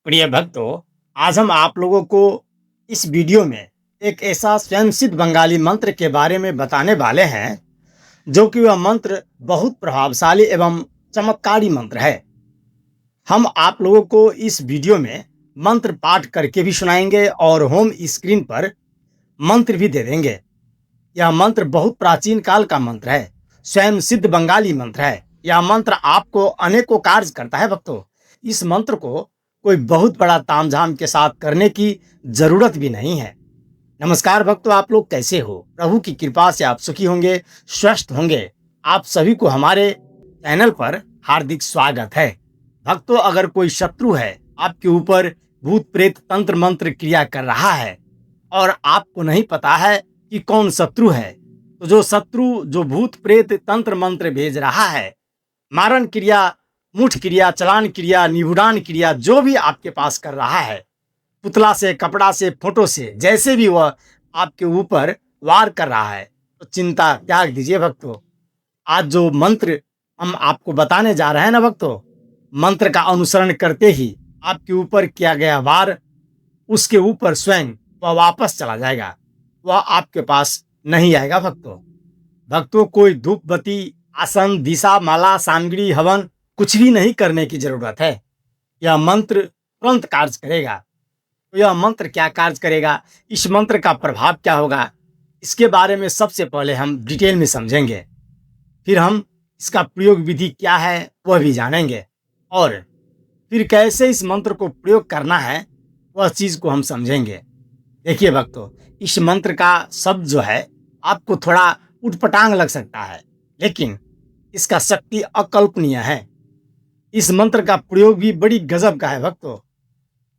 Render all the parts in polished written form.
प्रिय भक्तों, आज हम आप लोगों को इस वीडियो में एक ऐसा स्वयं सिद्ध बंगाली मंत्र के बारे में बताने वाले हैं, जो कि वह मंत्र बहुत प्रभावशाली एवं चमत्कारी मंत्र है। हम आप लोगों को इस वीडियो में मंत्र पाठ करके भी सुनाएंगे और होम स्क्रीन पर मंत्र भी दे देंगे। यह मंत्र बहुत प्राचीन काल का मंत्र है, स्वयं सिद्ध बंगाली मंत्र है। यह मंत्र आपको अनेकों कार्य करता है भक्तों। इस मंत्र को कोई बहुत बड़ा तामझाम के साथ करने की जरूरत भी नहीं है। नमस्कार भक्तों, आप लोग कैसे हो? प्रभु की कृपा से आप सुखी होंगे, स्वस्थ होंगे। आप सभी को हमारे चैनल पर हार्दिक स्वागत है। भक्तों, अगर कोई शत्रु है आपके ऊपर, भूत प्रेत तंत्र मंत्र क्रिया कर रहा है और आपको नहीं पता है कि कौन शत्रु है, तो जो शत्रु जो भूत प्रेत तंत्र मंत्र भेज रहा है, मारण क्रिया, मुठ क्रिया, चलान क्रिया, निहुडान क्रिया, जो भी आपके पास कर रहा है, पुतला से, कपड़ा से, फोटो से, जैसे भी वह आपके ऊपर वार कर रहा है, तो चिंता त्याग दीजिए भक्तों। आज जो मंत्र हम आपको बताने जा रहे हैं ना भक्तों, मंत्र का अनुसरण करते ही आपके ऊपर किया गया वार, उसके ऊपर स्वयं वह वापस चला जाएगा, वह आपके पास नहीं आएगा भक्तों। भक्तों, कोई धूप बत्ती, आसन, दिशा, माला, सामग्री, हवन कुछ भी नहीं करने की जरूरत है। यह मंत्र तुरंत कार्य करेगा। तो यह मंत्र क्या कार्य करेगा, इस मंत्र का प्रभाव क्या होगा, इसके बारे में सबसे पहले हम डिटेल में समझेंगे। फिर हम इसका प्रयोग विधि क्या है वह भी जानेंगे, और फिर कैसे इस मंत्र को प्रयोग करना है वह चीज़ को हम समझेंगे। देखिए भक्तों, इस मंत्र का शब्द जो है आपको थोड़ा उटपटांग लग सकता है, लेकिन इसका शक्ति अकल्पनीय है। इस मंत्र का प्रयोग भी बड़ी गजब का है भक्तों।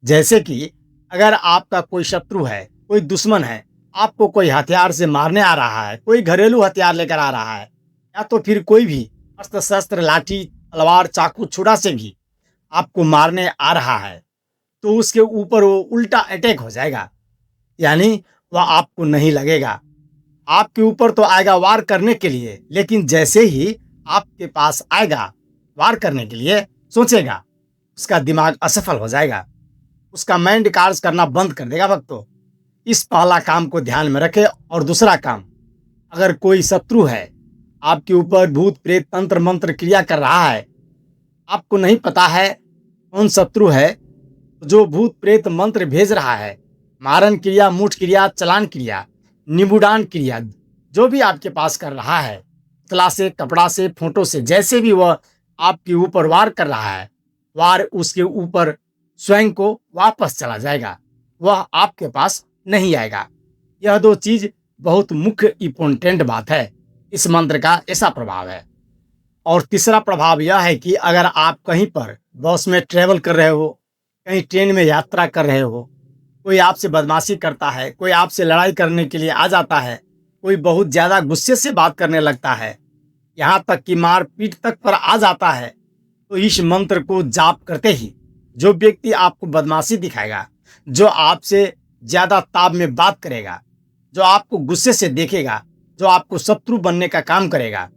जैसे कि अगर आपका कोई शत्रु है, कोई दुश्मन है, आपको कोई हथियार से मारने आ रहा है, कोई घरेलू हथियार लेकर आ रहा है, या तो फिर कोई भी अस्त्र शस्त्र, लाठी, तलवार, चाकू, छुरा से भी आपको मारने आ रहा है, तो उसके ऊपर वो उल्टा अटैक हो जाएगा। यानी वह आपको नहीं लगेगा, आपके ऊपर तो आएगा वार करने के लिए, लेकिन जैसे ही आपके पास आएगा वार करने के लिए, सोचेगा, उसका दिमाग असफल हो जाएगा, उसका माइंड कार्य करना बंद कर देगा भक्तों। इस पहला काम को ध्यान में रखें। और दूसरा काम, अगर कोई शत्रु है आपके ऊपर, भूत प्रेत तंत्र मंत्र क्रिया कर रहा है, आपको नहीं पता है कौन शत्रु है, जो भूत प्रेत मंत्र भेज रहा है, मारण क्रिया, मुठ क्रिया, चलान क्रिया, निबुडान क्रिया, जो भी आपके पास कर रहा है, पुतला से, कपड़ा से, फोटो से, जैसे भी वह आपके ऊपर वार कर रहा है, वार उसके ऊपर स्वयं को वापस चला जाएगा, वह आपके पास नहीं आएगा। यह दो चीज बहुत मुख्य इंपॉर्टेंट बात है। इस मंत्र का ऐसा प्रभाव है। और तीसरा प्रभाव यह है कि अगर आप कहीं पर बस में ट्रेवल कर रहे हो, कहीं ट्रेन में यात्रा कर रहे हो, कोई आपसे बदमाशी करता है, कोई आपसे लड़ाई करने के लिए आ जाता है, कोई बहुत ज़्यादा गुस्से से बात करने लगता है, यहाँ तक कि मार पीट तक पर आ जाता है, तो इस मंत्र को जाप करते ही जो व्यक्ति आपको बदमाशी दिखाएगा, जो आपसे ज़्यादा ताब में बात करेगा, जो आपको गुस्से से देखेगा, जो आपको शत्रु बनने का काम करेगा,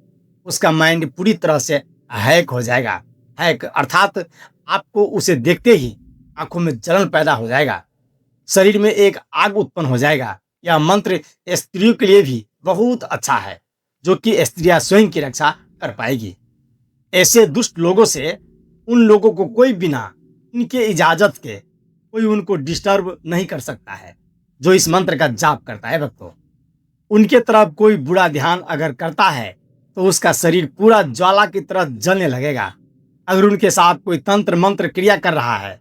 उसका माइंड पूरी तरह से हैक हो जाएगा। हैक अर्थात आपको उसे देखते ही आंखों में जलन पैदा हो जाएगा, शरीर में एक आग उत्पन्न हो जाएगा। यह मंत्र स्त्रियों के लिए भी बहुत अच्छा है, जो कि स्त्रियां स्वयं की रक्षा कर पाएगी। ऐसे दुष्ट लोगों से उन लोगों को कोई बिना इनके इजाजत के कोई उनको डिस्टर्ब नहीं कर सकता है, जो इस मंत्र का जाप करता है भक्तों। उनके तरफ कोई बुरा ध्यान अगर करता है, तो उसका शरीर पूरा ज्वाला की तरह जलने लगेगा। अगर उनके साथ कोई तंत्र मंत्र क्रिया कर रहा है,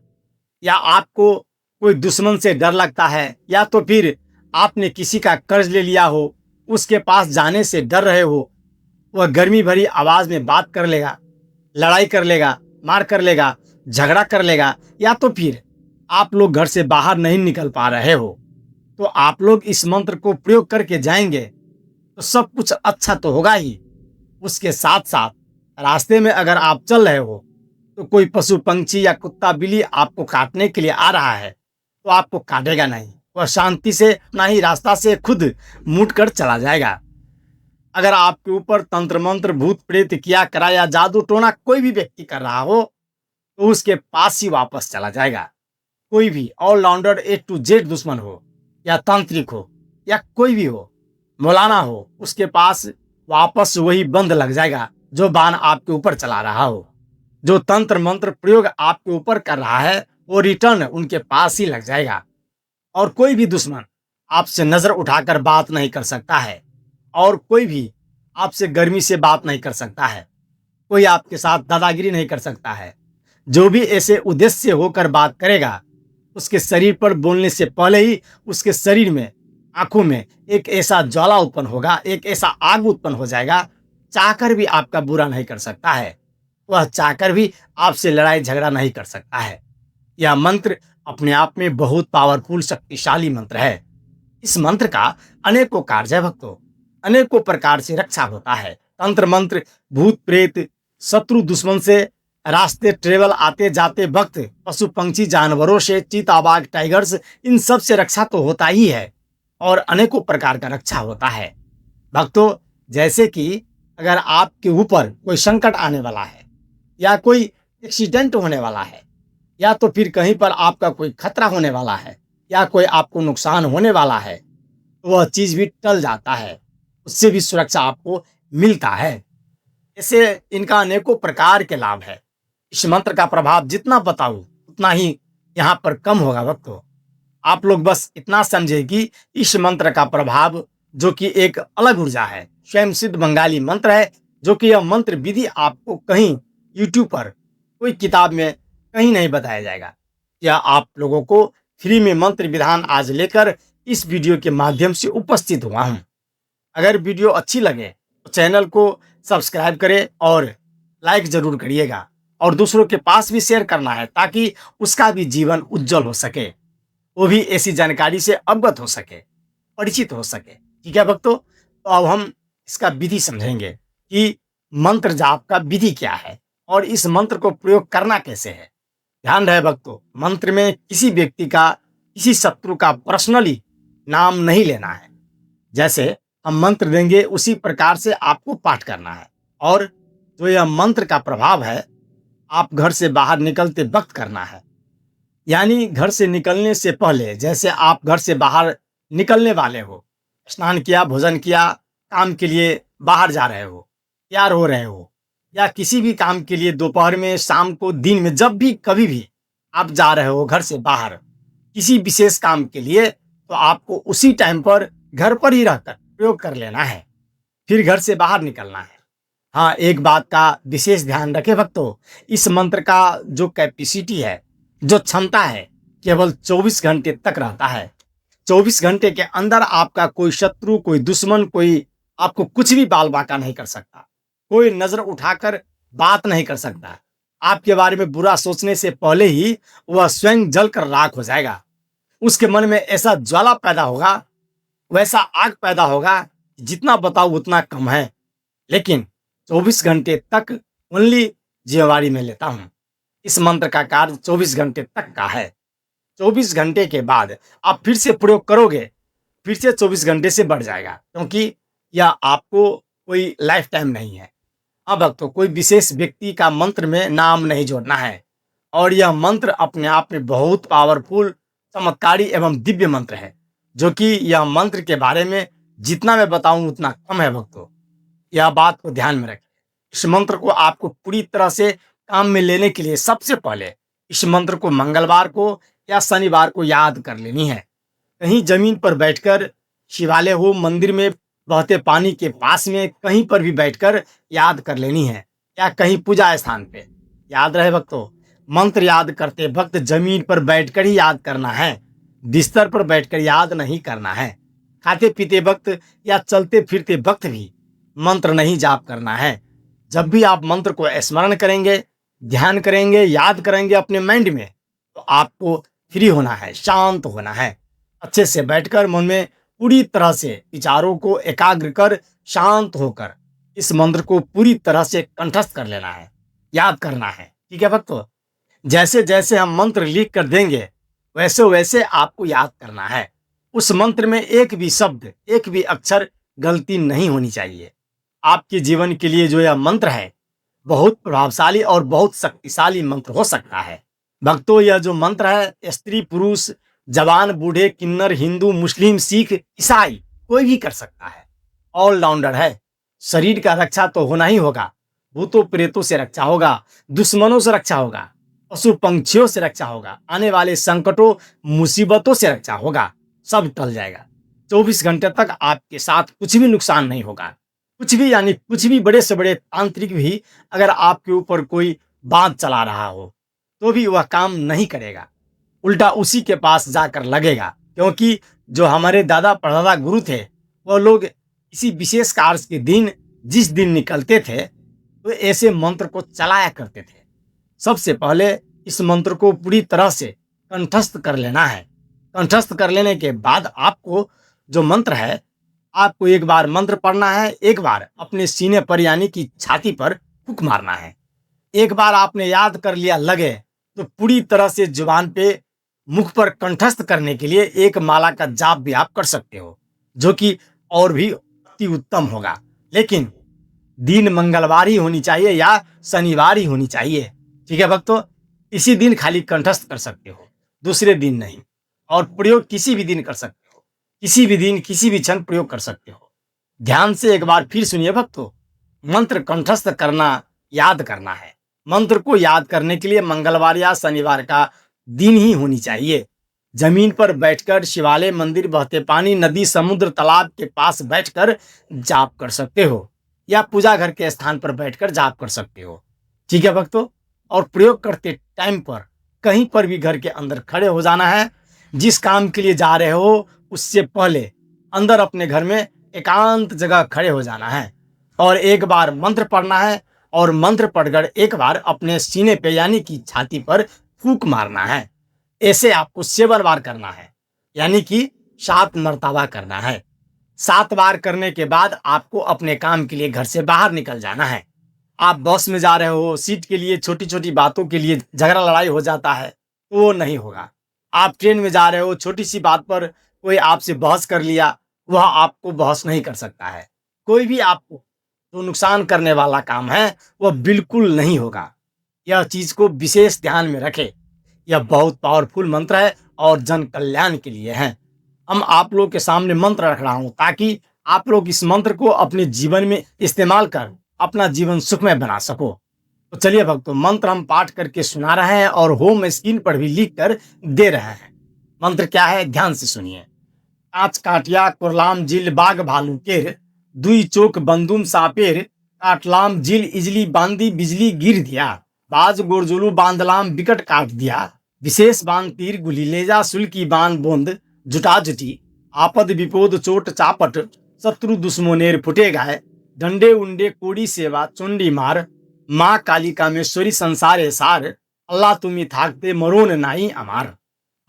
या आपको कोई दुश्मन से डर लगता है, या तो फिर आपने किसी का कर्ज ले लिया हो, उसके पास जाने से डर रहे हो, वह गर्मी भरी आवाज में बात कर लेगा, लड़ाई कर लेगा, मार कर लेगा, झगड़ा कर लेगा, या तो फिर आप लोग घर से बाहर नहीं निकल पा रहे हो, तो आप लोग इस मंत्र को प्रयोग करके जाएंगे तो सब कुछ अच्छा तो होगा ही। उसके साथ साथ रास्ते में अगर आप चल रहे हो, तो कोई पशु पंछी या कुत्ता बिल्ली आपको काटने के लिए आ रहा है, तो आपको काटेगा नहीं, वह शांति से अपना ही रास्ता से खुद मुड़ कर चला जाएगा। अगर आपके ऊपर तंत्र मंत्र, भूत प्रेत किया करा या जादू टोना कोई भी व्यक्ति कर रहा हो, तो उसके पास ही वापस चला जाएगा। कोई भी ऑलराउंडर ए टू जेड दुश्मन हो, या तांत्रिक हो, या कोई भी हो, मौलाना हो, उसके पास वापस वही बंद लग जाएगा जो बाण आपके ऊपर चला रहा हो। जो तंत्र मंत्र प्रयोग आपके ऊपर कर रहा है वो रिटर्न उनके पास ही लग जाएगा। और कोई भी दुश्मन आपसे नजर उठाकर बात नहीं कर सकता है, और कोई भी आपसे गर्मी से बात नहीं कर सकता है, कोई आपके साथ दादागिरी नहीं कर सकता है। जो भी ऐसे उद्देश्य से होकर बात करेगा, उसके शरीर पर बोलने से पहले ही उसके शरीर में, आंखों में एक ऐसा ज्वाला उत्पन्न होगा, एक ऐसा आग उत्पन्न हो जाएगा, चाहकर भी आपका बुरा नहीं कर सकता है। वह चाहकर भी आपसे लड़ाई झगड़ा नहीं कर सकता है। यह मंत्र अपने आप में बहुत पावरफुल, शक्तिशाली मंत्र है। इस मंत्र का अनेकों कार्य है भक्तों, अनेकों प्रकार से रक्षा होता है। तंत्र मंत्र भूत प्रेत, शत्रु दुश्मन से, रास्ते ट्रेवल आते जाते वक्त, पशु पंछी जानवरों से, चीता बाघ टाइगर्स, इन सब से रक्षा तो होता ही है, और अनेकों प्रकार का रक्षा होता है भक्तों। जैसे कि अगर आपके ऊपर कोई संकट आने वाला है, या कोई एक्सीडेंट होने वाला है, या तो फिर कहीं पर आपका कोई खतरा होने वाला है, या कोई आपको नुकसान होने वाला है, तो वह चीज भी टल जाता है, उससे भी सुरक्षा आपको मिलता है। ऐसे इनका अनेकों प्रकार के लाभ है। इस मंत्र का प्रभाव जितना बताऊं उतना ही यहाँ पर कम होगा भक्तों। आप लोग बस इतना समझे कि इस मंत्र का प्रभाव, जो कि एक अलग ऊर्जा है, स्वयं सिद्ध बंगाली मंत्र है, जो कि यह मंत्र विधि आपको कहीं यूट्यूब पर, कोई किताब में कहीं नहीं बताया जाएगा। यह आप लोगों को फ्री में मंत्र विधान आज लेकर इस वीडियो के माध्यम से उपस्थित हुआ हूँ। अगर वीडियो अच्छी लगे तो चैनल को सब्सक्राइब करें और लाइक जरूर करिएगा, और दूसरों के पास भी शेयर करना है ताकि उसका भी जीवन उज्जवल हो सके, वो भी ऐसी जानकारी से अवगत हो सके, परिचित हो सके। ठीक है भक्तों, तो अब हम इसका विधि समझेंगे कि मंत्र जाप का विधि क्या है और इस मंत्र को प्रयोग करना कैसे है। ध्यान रहे भक्तों, मंत्र में किसी व्यक्ति का, किसी शत्रु का पर्सनली नाम नहीं लेना है। जैसे हम मंत्र देंगे उसी प्रकार से आपको पाठ करना है, और जो यह मंत्र का प्रभाव है आप घर से बाहर निकलते वक्त करना है। यानी घर से निकलने से पहले, जैसे आप घर से बाहर निकलने वाले हो, स्नान किया, भोजन किया, काम के लिए बाहर जा रहे हो, तैयार हो रहे हो, या किसी भी काम के लिए दोपहर में, शाम को, दिन में, जब भी कभी भी आप जा रहे हो घर से बाहर किसी विशेष काम के लिए, तो आपको उसी टाइम पर घर पर ही रहकर प्रयोग कर लेना है, फिर घर से बाहर निकलना है। हाँ, एक बात का विशेष ध्यान रखें भक्तों, इस मंत्र का जो कैपेसिटी है, जो क्षमता है, केवल 24 घंटे तक रहता है। 24 घंटे के अंदर आपका कोई शत्रु, कोई दुश्मन, कोई आपको कुछ भी बाल बाका नहीं कर सकता, कोई नजर उठाकर बात नहीं कर सकता। आपके बारे में बुरा सोचने से पहले ही वह स्वयं जलकर राख हो जाएगा। उसके मन में ऐसा ज्वाला पैदा होगा, वैसा आग पैदा होगा, जितना बताऊं उतना कम है। लेकिन 24 घंटे तक ओनली जिम्मेवारी में लेता हूं। इस मंत्र का कार्य 24 घंटे तक का है। 24 घंटे के बाद आप फिर से प्रयोग करोगे, फिर से 24 घंटे से बढ़ जाएगा, क्योंकि यह आपको कोई लाइफ टाइम नहीं है। हाँ भक्तों, कोई विशेष व्यक्ति का मंत्र में नाम नहीं जोड़ना है, और यह मंत्र अपने आप में बहुत पावरफुल, चमत्कारी एवं दिव्य मंत्र है, जो कि यह मंत्र के बारे में जितना मैं बताऊं उतना कम है भक्तों। यह बात को ध्यान में रखें। इस मंत्र को आपको पूरी तरह से काम में लेने के लिए सबसे पहले इस मंत्र को मंगलवार को या शनिवार को याद कर लेनी है। कहीं जमीन पर बैठकर, शिवालय हो, मंदिर में बहते पानी के पास में, कहीं पर भी बैठकर याद कर लेनी है, या कहीं पूजा स्थान पे। याद रहे भक्तों, मंत्र याद करते वक्त जमीन पर बैठकर ही याद करना है, बिस्तर पर बैठकर याद नहीं करना है। खाते पीते वक्त या चलते फिरते वक्त भी मंत्र नहीं जाप करना है। जब भी आप मंत्र को स्मरण करेंगे, ध्यान करेंगे, याद करेंगे अपने माइंड में, तो आपको फ्री होना है, शांत होना है। अच्छे से बैठकर मन में पूरी तरह से विचारों को एकाग्र कर, शांत होकर इस मंत्र को पूरी तरह से कंठस्थ कर लेना है, याद करना है। ठीक है भक्तों, जैसे जैसे हम मंत्र लिख कर देंगे वैसे वैसे आपको याद करना है। उस मंत्र में एक भी शब्द, एक भी अक्षर गलती नहीं होनी चाहिए। आपके जीवन के लिए जो यह मंत्र है बहुत प्रभावशाली और बहुत शक्तिशाली मंत्र हो सकता है। भक्तों, यह जो मंत्र है स्त्री पुरुष जवान बूढ़े किन्नर हिंदू मुस्लिम सिख ईसाई कोई भी कर सकता है। ऑलराउंडर है। शरीर का रक्षा तो होना ही होगा, भूतों प्रेतों से रक्षा होगा, दुश्मनों से रक्षा होगा, पशु पंछियों से रक्षा होगा, आने वाले संकटों मुसीबतों से रक्षा होगा, सब टल जाएगा। 24 घंटे तक आपके साथ कुछ भी नुकसान नहीं होगा। कुछ भी यानी कुछ भी बड़े से बड़े तांत्रिक भी अगर आपके ऊपर कोई बात चला रहा हो तो भी वह काम नहीं करेगा, उल्टा उसी के पास जाकर लगेगा। क्योंकि जो हमारे दादा परदादा गुरु थे वह लोग किसी विशेष कार्य के दिन जिस दिन निकलते थे तो ऐसे मंत्र को चलाया करते थे। सबसे पहले इस मंत्र को पूरी तरह से कंठस्थ कर लेना है। कंठस्थ कर लेने के बाद आपको जो मंत्र है आपको एक बार मंत्र पढ़ना है, एक बार अपने सीने पर यानी कि छाती पर फूंक मारना है। एक बार आपने याद कर लिया लगे तो पूरी तरह से जुबान पे मुख पर कंठस्थ करने के लिए एक माला का जाप भी आप कर सकते हो, जो कि और भी अति उत्तम होगा। लेकिन दिन मंगलवार ही होनी चाहिए या शनिवार ही होनी चाहिए। ठीक है भक्तों, इसी दिन खाली कंठस्थ कर सकते हो, दूसरे दिन नहीं। और प्रयोग किसी भी दिन कर सकते हो, किसी भी दिन किसी भी क्षण प्रयोग कर सकते हो। ध्यान से एक बार फिर सुनिए भक्तों, मंत्र कंठस्थ करना याद करना है। मंत्र को याद करने के लिए मंगलवार या शनिवार का दिन ही होनी चाहिए। जमीन पर बैठकर शिवालय मंदिर बहते पानी नदी समुद्र तालाब के पास बैठकर जाप कर सकते हो या पूजा घर के स्थान पर बैठकर जाप कर सकते हो। ठीक है भक्तों, और प्रयोग करते टाइम पर कहीं पर भी घर के अंदर खड़े हो जाना है। जिस काम के लिए जा रहे हो उससे पहले अंदर अपने घर में एकांत जगह खड़े हो जाना है और एक बार मंत्र पढ़ना है और मंत्र पढ़कर एक बार अपने सीने पे यानी कि छाती पर फूंक मारना है। ऐसे आपको 7 बार करना है, यानी कि 7 मर्तबा करना है। 7 बार करने के बाद आपको अपने काम के लिए घर से बाहर निकल जाना है। आप बस में जा रहे हो, सीट के लिए छोटी छोटी बातों के लिए झगड़ा लड़ाई हो जाता है तो वो नहीं होगा। आप ट्रेन में जा रहे हो, छोटी सी बात पर कोई आपसे बहस कर लिया, वह आपको बहस नहीं कर सकता है। कोई भी आपको जो नुकसान करने वाला काम है वह बिल्कुल नहीं होगा। यह चीज को विशेष ध्यान में रखें। यह बहुत पावरफुल मंत्र है और जन कल्याण के लिए है। हम आप लोग के सामने मंत्र रख रहा हूं ताकि आप लोग इस मंत्र को अपने जीवन में इस्तेमाल कर अपना जीवन सुखमय बना सको। तो चलिए भक्तों, मंत्र हम पाठ करके सुना रहे हैं और होम स्क्रीन पर भी लिख कर दे रहे हैं। मंत्र क्या है, ध्यान से सुनिए। कांच काटिया कुरलाम जिल बाग भालू केर दुई चोक बंदूम सापेर काटलाम जिल इजली बांदी बिजली गिर दिया बाज गोरजुलू बांधलाम बिकट काट दिया विशेष बांध तीर गुली लेजा सुल्की बांध बोंद जुटा जुटी आपद विपोद चोट चापट शत्रु दुश्मनेर फुटे गाय डंडे उंडे कोड़ी सेवा चुंडी मार माँ काली कामेश्वरी संसारे सार अल्लाह तुम्ही थाकते मरोन नाई अमार।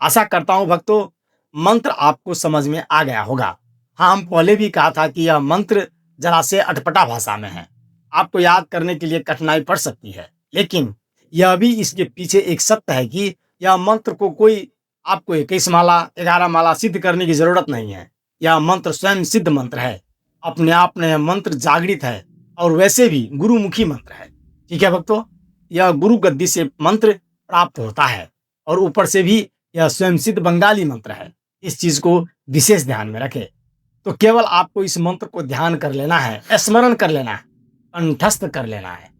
आशा करता हूं भक्तों मंत्र आपको समझ में आ गया होगा। हाँ, हम पहले भी कहा था कि यह मंत्र जरा से अटपटा भाषा में है, आपको याद करने के लिए कठिनाई पड़ सकती है, लेकिन यह भी इसके पीछे एक सत्य है कि यह मंत्र को कोई आपको 21 माला 11 माला सिद्ध करने की जरूरत नहीं है। यह मंत्र स्वयं सिद्ध मंत्र है, अपने आप में यह मंत्र जागृत है और वैसे भी गुरुमुखी मंत्र है। ठीक है भक्तों, यह गुरु गद्दी से मंत्र प्राप्त होता है और ऊपर से भी यह स्वयं सिद्ध बंगाली मंत्र है। इस चीज को विशेष ध्यान में रखें। तो केवल आपको इस मंत्र को ध्यान कर लेना है, स्मरण कर लेना है, कंठस्थ कर लेना है,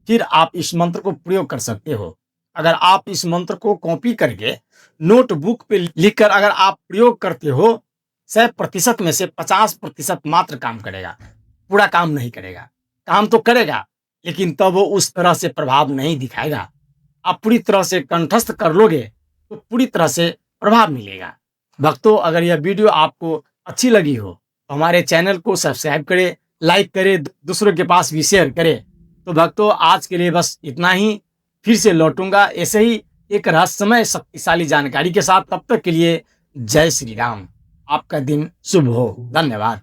फिर आप इस मंत्र को प्रयोग कर सकते हो। अगर आप इस मंत्र को कॉपी करके नोटबुक पे लिखकर अगर आप प्रयोग करते हो 100% में से 50% मात्र काम करेगा, पूरा काम नहीं करेगा। काम तो करेगा लेकिन तब वो उस तरह से प्रभाव नहीं दिखाएगा। आप पूरी तरह से कंठस्थ कर लोगे तो पूरी तरह से प्रभाव मिलेगा। भक्तों, अगर यह वीडियो आपको अच्छी लगी हो तो हमारे चैनल को सब्सक्राइब करें, लाइक करें, दूसरों के पास भी शेयर करें। तो भक्तों, आज के लिए बस इतना ही। फिर से लौटूंगा ऐसे ही एक रहस्यमय शक्तिशाली जानकारी के साथ। तब तक के लिए जय श्री राम। आपका दिन शुभ हो। धन्यवाद।